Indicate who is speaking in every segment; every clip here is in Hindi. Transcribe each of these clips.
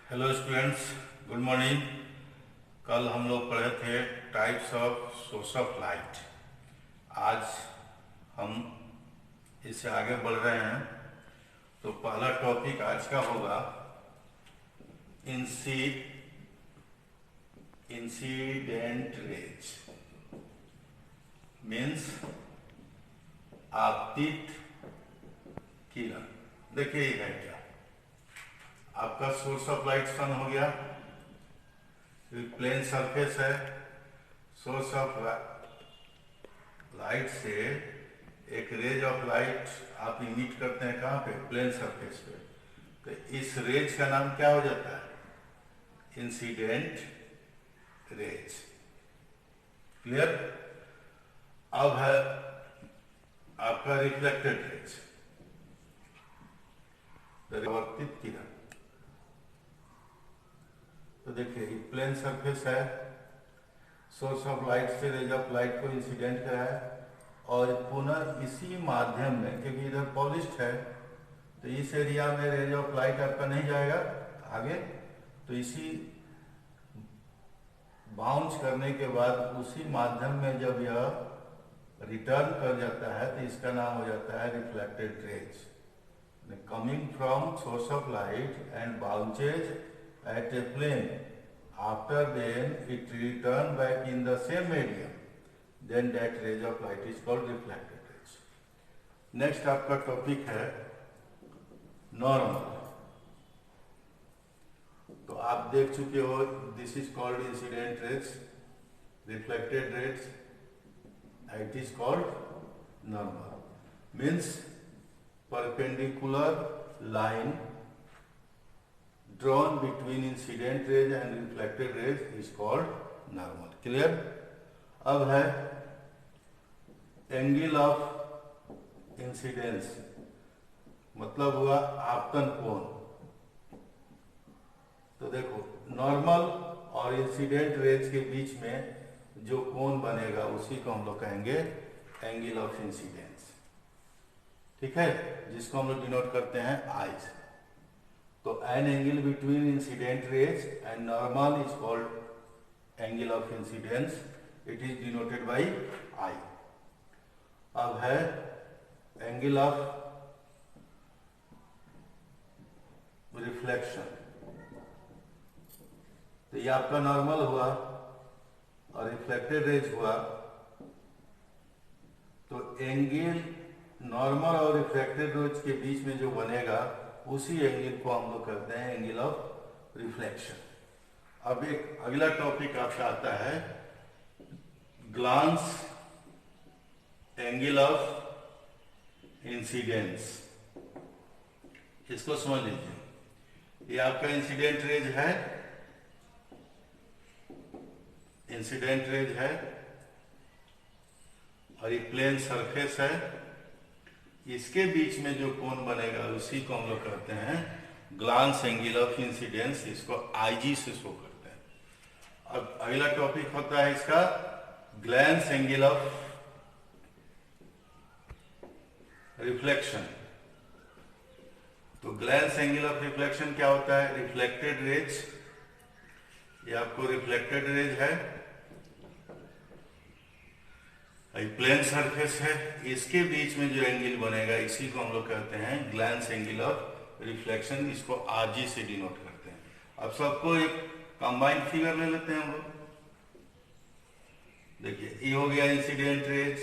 Speaker 1: Hello students, good morning. कल हम लोग पढ़े थे types of source of light. आज हम इससे आगे बढ़ रहे हैं। तो पहला टॉपिक आज का होगा इंसिडेंट रेज, मीन्स आपतित किरण। देखिए ये है क्या, आपका सोर्स ऑफ लाइट सन हो गया, प्लेन सरफेस है। सोर्स ऑफ लाइट से एक रेज ऑफ लाइट आप इमिट करते हैं कहाँ पे? प्लेन सरफेस पे। तो इस रेज का नाम क्या हो जाता है? Incident raise. क्लियर? अब है आपका रिफ्लेक्टेड रेज, परावर्तित किरण। तो देखिए ये प्लेन सरफेस है, सोर्स ऑफ लाइट से रेज ऑफ लाइट को इंसिडेंट कराया और पुनः इसी माध्यम में, क्योंकि इधर पॉलिश्ड है तो इस एरिया में रेज ऑफ लाइट आपका नहीं जाएगा आगे। तो इसी बाउंस करने के बाद उसी माध्यम में जब यह रिटर्न कर जाता है तो इसका नाम हो जाता है reflected raise. Coming from source of light and bounces at a plane, after then it return back in the same medium, then that rays of light is called reflected rays. Next आपका टॉपिक है नॉर्मल। तो आप देख चुके हो, this is called incident raise, reflected raise, it is called normal. Means perpendicular line drawn between incident rays and reflected rays is called normal. Clear? अब है एंगल ऑफ इंसिडेंस, मतलब हुआ आपतन कोण। तो देखो नॉर्मल और इंसिडेंट रेज के बीच में जो कोण बनेगा उसी को हम लोग कहेंगे एंगल ऑफ इंसिडेंस। ठीक है, जिसको हम लोग डिनोट करते हैं आई से। तो an angle between incident rays and normal is called angle of incidence, it is denoted by I. अब है एंगल ऑफ रिफ्लेक्शन। तो ये आपका नॉर्मल हुआ और रिफ्लेक्टेड रेज हुआ, तो एंगल नॉर्मल और रिफ्लेक्टेड रेज के बीच में जो बनेगा उसी एंगल को हम लोग करते हैं एंगल ऑफ रिफ्लेक्शन। अब एक अगला टॉपिक आपका आता है ग्लांस एंगल ऑफ इंसिडेंस। इसको समझ लीजिए, ये आपका इंसिडेंट रेज है, इंसिडेंट रेज है और ये प्लेन सरफेस है। इसके बीच में जो कोण बनेगा उसी को हम लोग कहते हैं ग्लांस एंगल ऑफ इंसिडेंस, इसको आईजी से शो करते हैं। अब अगला टॉपिक होता है इसका ग्लांस एंगल ऑफ रिफ्लेक्शन। तो ग्लांस एंगल ऑफ रिफ्लेक्शन क्या होता है? रिफ्लेक्टेड रेज, ये आपको रिफ्लेक्टेड रेज है, प्लेन सरफेस है, इसके बीच में जो एंगल बनेगा इसी को हम लोग कहते हैं ग्लांस एंगल ऑफ रिफ्लेक्शन, इसको आरजी से डिनोट करते हैं। अब सबको एक कंबाइंड फिगर ले लेते हैं हम लोग। देखिए ये हो गया इंसिडेंट रेज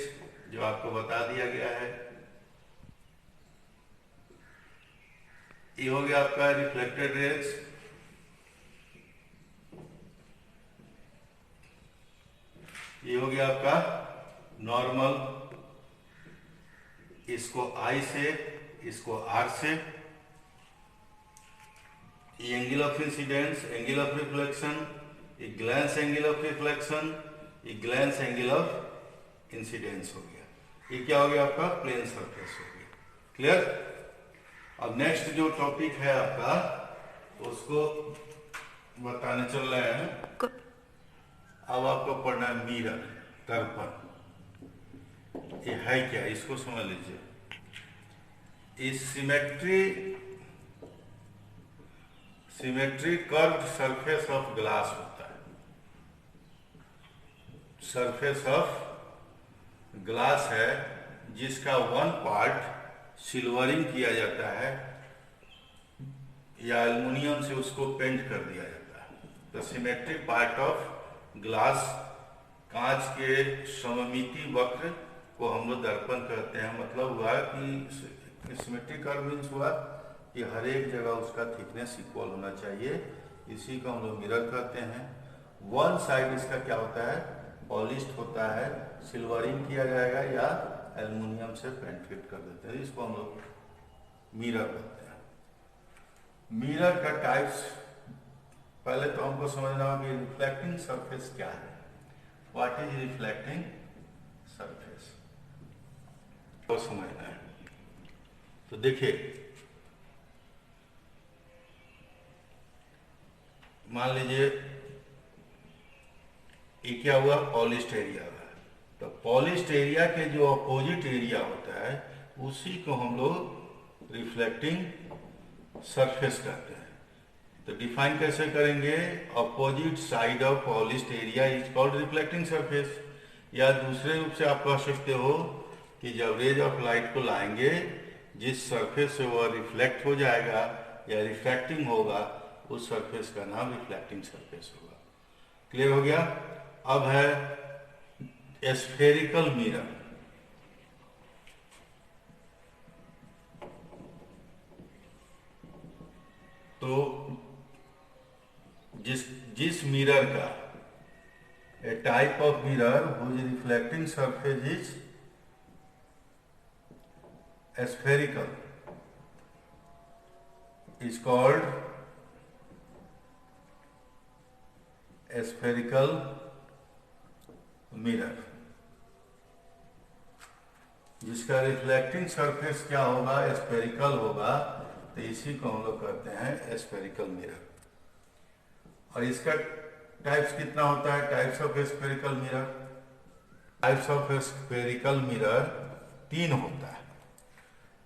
Speaker 1: जो आपको बता दिया गया है, ये हो गया आपका रिफ्लेक्टेड रेज, ये हो गया आपका नॉर्मल, इसको आई से, इसको आर से। ये angle of incidence, angle of reflection, ये ग्लांस एंगल ऑफ रिफ्लेक्शन, ये ग्लांस एंगल ऑफ इंसिडेंस हो गया। ये क्या हो गया? आपका प्लेन सरफेस हो गया। क्लियर? अब नेक्स्ट जो टॉपिक है आपका उसको बताने चल रहे हैं। अब आपको पढ़ना है मिरर, दर्पण। ये है क्या, इसको समझ लीजिए। इस symmetry curved surface of glass होता है। सरफेस ऑफ ग्लास है जिसका वन पार्ट सिल्वरिंग किया जाता है या एल्युमिनियम से उसको पेंट कर दिया जाता है। तो सिमेट्रिक पार्ट ऑफ ग्लास, कांच के सममिति वक्र को हम लोग दर्पण कहते हैं। मतलब हुआ कि सिमेट्रिक कर्व मीन्स हुआ कि हर एक जगह उसका थिकनेस इक्वल होना चाहिए, इसी को हम लोग मिरर कहते हैं। वन साइड इसका क्या होता है, पॉलिश्ड होता है, सिल्वरिंग किया जाएगा या एल्युमिनियम से पेंट्रेट कर देते हैं, इसको हम लोग मिरर कहते हैं। मिरर का टाइप्स पहले तो हमको समझना होगा कि रिफ्लेक्टिंग सरफेस क्या है। व्हाट इज रिफ्लेक्टिंग सरफेस, तो समझना है। तो देखिए, मान लीजिए ये क्या हुआ, पॉलिश्ड एरिया है। तो पॉलिश्ड एरिया के जो अपोजिट एरिया होता है उसी को हम लोग रिफ्लेक्टिंग सरफेस कहते हैं। तो डिफाइन कैसे करेंगे, opposite side of polished area is called reflecting surface. या दूसरे रूप से आप कह सकते हो कि जब रेज ऑफ लाइट को लाएंगे, जिस सरफेस से वह रिफ्लेक्ट हो जाएगा या रिफ्रैक्टिंग होगा, उस सरफेस का नाम रिफ्लेक्टिंग सरफेस होगा। क्लियर हो गया। अब है स्फेरिकल मिरर। तो जिस मिरर का, a type of mirror whose reflecting surface is spherical is called spherical mirror। जिसका रिफ्लेक्टिंग सरफेस क्या होगा, स्फेरिकल होगा, तो इसी को हम लोग कहते हैं स्फेरिकल मिरर। और इसका टाइप्स कितना होता है, types of spherical mirror. Types of spherical mirror 3 होता है।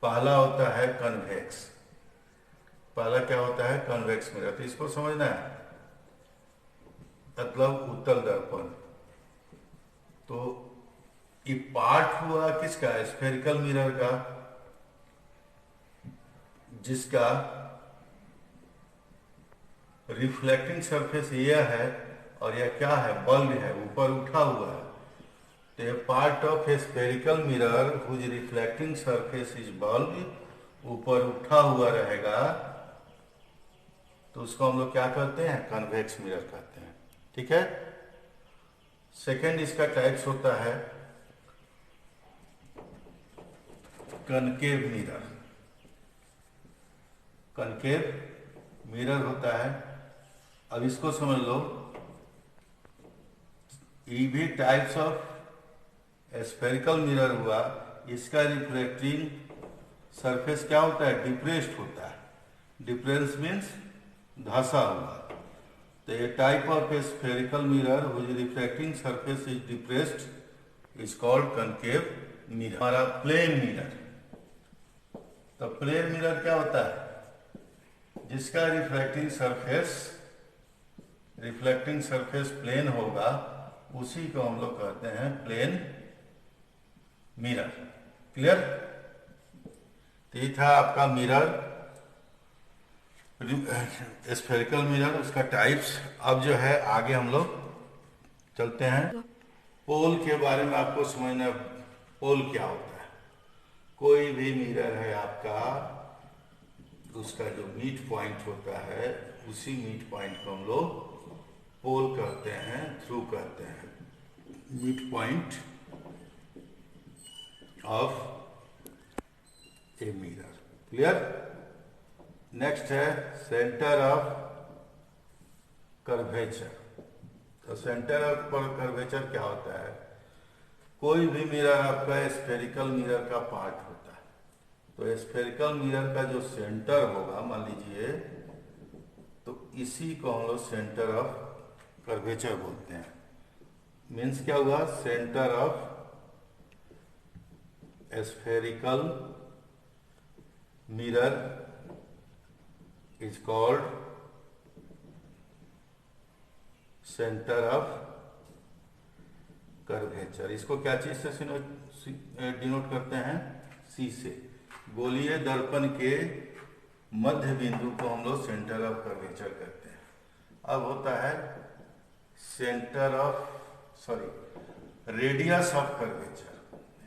Speaker 1: पहला होता है कन्वेक्स। पहला क्या होता है, कन्वेक्स मिरर। तो इसको समझना है, मतलब उत्तल दर्पण। तो ये पार्ट हुआ किसका, स्फेरिकल मिरर का, जिसका रिफ्लेक्टिंग सरफेस यह है और यह क्या है, बल्ब है, ऊपर उठा हुआ है। तो a part of a spherical mirror whose reflecting surface is bulb, ऊपर उठा हुआ रहेगा, तो उसको हम लोग क्या कहते हैं, कन्वेक्स मिरर कहते हैं। ठीक है। सेकेंड इसका टाइप्स होता है कनकेव मिरर। कनकेव मिरर होता है, अब इसको समझ लो, ये भी टाइप्स ऑफ स्फेरिकल मिरर हुआ। इसका रिफ्लेक्टिंग सरफेस क्या होता है, डिप्रेस्ड होता है। डिप्रेस मीन्स धंसा हुआ। तो ये type of spherical mirror whose reflecting surface is depressed is called concave mirror. हमारा प्लेन मिरर। तो प्लेन मिरर क्या होता है, जिसका रिफ्लेक्टिंग सरफेस प्लेन होगा, उसी को हम लोग कहते हैं प्लेन मिरर। क्लियर। तो ये था आपका मिरर, स्फेरिकल मिरर, उसका टाइप्स। अब जो है आगे हम लोग चलते हैं। पोल के बारे में आपको समझना, पोल क्या होता है। कोई भी मिरर है आपका, उसका जो मीट पॉइंट होता है, उसी मीट पॉइंट को हम लोग पोल कहते हैं, थ्रू कहते हैं, meet point of a mirror. Clear. Next है सेंटर ऑफ कर्वेचर। तो सेंटर ऑफ कर्वेचर क्या होता है, कोई भी मिरर आपका स्फेरिकल मिरर का पार्ट होता है। तो स्फेरिकल मिरर का जो सेंटर होगा, मान लीजिए, तो इसी को हम लोग सेंटर ऑफ कर्वेचर बोलते हैं। मीन्स क्या हुआ, centre of spherical mirror is called centre of curvature. इसको क्या चीज से डिनोट करते हैं? सी से। गोलीय दर्पण के मध्य बिंदु को हम लोग सेंटर ऑफ कर्वेचर कहते हैं। अब होता है radius of curvature.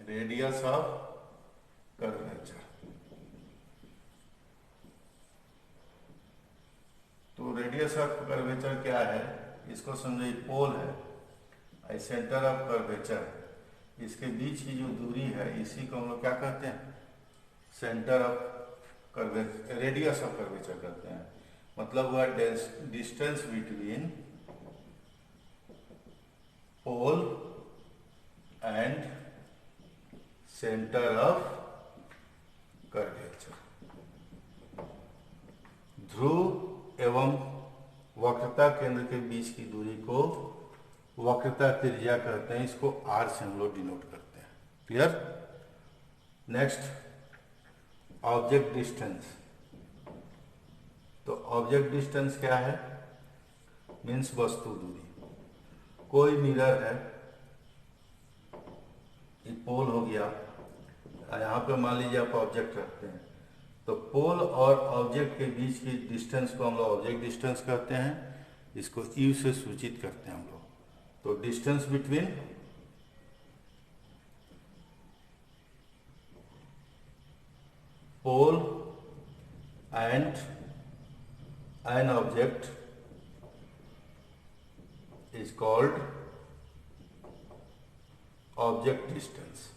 Speaker 1: Radius of curvature. तो रेडियस ऑफ कर्वेचर क्या है? इसको समझे पोल है, सेंटर ऑफ कर्वेचर, इसके बीच की जो दूरी है इसी को हम लोग क्या कहते हैं? Centre of curvature, radius of curvature कहते हैं। मतलब हुआ distance between pole and centre of curvature. ध्रुव एवं वक्रता केंद्र के बीच की दूरी को वक्रता त्रिज्या कहते हैं। इसको आर से हम लोग डिनोट करते हैं। क्लियर? Next, object distance. तो ऑब्जेक्ट डिस्टेंस क्या है? मीन्स वस्तु दूरी। कोई मिरर है, ये पोल हो गया, यहाँ पे मान लीजिए आप ऑब्जेक्ट रखते हैं, तो पोल और ऑब्जेक्ट के बीच की डिस्टेंस को हम लोग ऑब्जेक्ट डिस्टेंस कहते हैं। इसको यू से सूचित करते हैं हम लोग। तो distance between pole and an object is called object distance.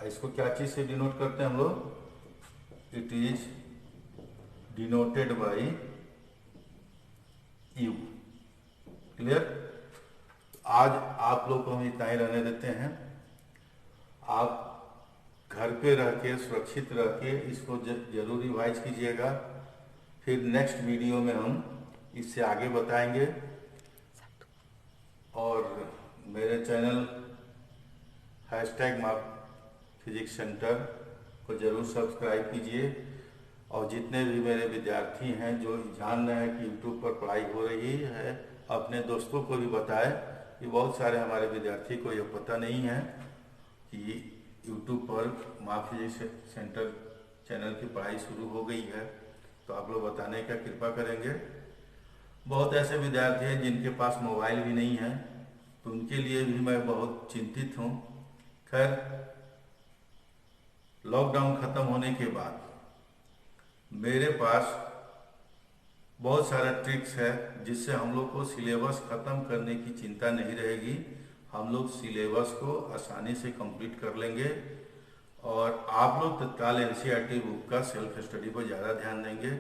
Speaker 1: इसको क्या चीज से डिनोट करते हैं हम लोग? It is denoted by u. Clear? आज आप लोग को हम इतना ही रहने देते हैं। आप घर पे रह के सुरक्षित रह के इसको जरूर रिवाइज कीजिएगा। फिर नेक्स्ट वीडियो में हम इससे आगे बताएंगे। और मेरे चैनल #माफ फिजिक्स सेंटर को जरूर सब्सक्राइब कीजिए। और जितने भी मेरे विद्यार्थी हैं जो जान रहे हैं कि यूट्यूब पर पढ़ाई हो रही है, अपने दोस्तों को भी बताएं कि बहुत सारे हमारे विद्यार्थी को ये पता नहीं है कि यूट्यूब पर माफ फिजिक्स सेंटर चैनल की पढ़ाई शुरू हो गई है। तो आप लोग बताने का कृपा करेंगे। बहुत ऐसे विद्यार्थी हैं जिनके पास मोबाइल भी नहीं है, तो उनके लिए भी मैं बहुत चिंतित हूँ। खैर, लॉकडाउन खत्म होने के बाद मेरे पास बहुत सारा ट्रिक्स है जिससे हम लोग को सिलेबस खत्म करने की चिंता नहीं रहेगी। हम लोग सिलेबस को आसानी से कंप्लीट कर लेंगे। और आप लोग तत्काल एनसीईआरटी बुक का सेल्फ स्टडी पर ज़्यादा ध्यान देंगे।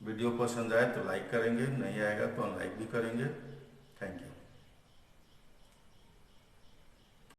Speaker 1: वीडियो पसंद आए तो लाइक करेंगे, नहीं आएगा तो अनलाइक भी करेंगे। Thank you.